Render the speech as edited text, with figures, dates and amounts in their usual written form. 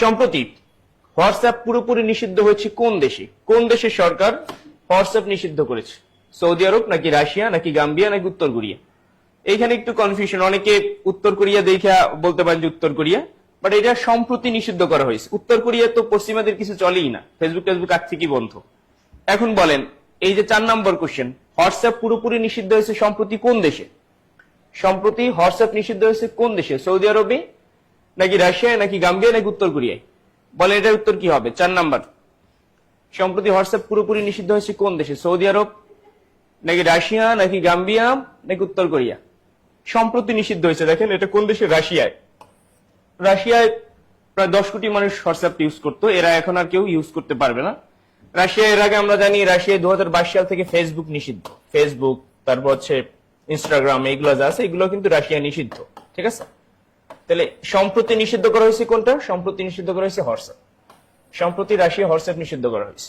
সম্প্রতি হোয়াটসঅ্যাপ পুরোপুরি নিষিদ্ধ হয়েছে কোন দেশে? কোন দেশের সরকার হোয়াটসঅ্যাপ নিষিদ্ধ করেছে? সৌদি আরব নাকি রাশিয়া নাকি গাম্বিয়া নাকি উত্তর কোরিয়া? এইখানে একটু কনফিউশন, অনেকে উত্তর কোরিয়া দেখা বলতে পারেন যে উত্তর কোরিয়া, বাট এটা সম্প্রতি নিষিদ্ধ করা হয়েছে। উত্তর কোরিয়া তো পশ্চিমাদের কিছু চলেই না, ফেসবুক আজ থেকে বন্ধ। এখন বলেন, এই যে 4 নম্বর কোশ্চেন, হোয়াটসঅ্যাপ পুরোপুরি নিষিদ্ধ হয়েছে সম্প্রতি কোন দেশে? সম্প্রতি হোয়াটসঅ্যাপ নিষিদ্ধ হয়েছে কোন দেশে? সৌদি আরবে নাকি রাশিয়ায় নাকি গাম্বিয়া নাকি উত্তর কোরিয়ায়? বলেন এটার উত্তর কি হবে? 4 নাম্বার, সম্প্রতি হোয়াটসঅ্যাপ পুরোপুরি নিষিদ্ধ হয়েছে কোন দেশে? সৌদি আরব নাকি রাশিয়া নাকি গাম্বিয়া নাকি উত্তর কোরিয়া? সম্প্রতি নিষিদ্ধ হয়েছে, দেখেন এটা কোন দেশে? রাশিয়ায়। রাশিয়ায় প্রায় 10 কোটি মানুষ হোয়াটসঅ্যাপ ইউজ করতো, এরা এখন আর কেউ ইউজ করতে পারবে না। রাশিয়া, এর আগে আমরা জানি রাশিয়ায় 2022 সাল থেকে ফেসবুক নিষিদ্ধ। ফেসবুক, তারপর হচ্ছে ইনস্টাগ্রাম, এইগুলো যা আছে এগুলো কিন্তু রাশিয়া নিষিদ্ধ, ঠিক আছে? তাহলে সম্প্রতি নিষিদ্ধ করা হয়েছে কোনটা? সম্প্রতি নিষিদ্ধ করা হয়েছে হোয়াটসঅ্যাপ। সম্প্রতি রাশিয়া হোয়াটসঅ্যাপ নিষিদ্ধ করা হয়েছে।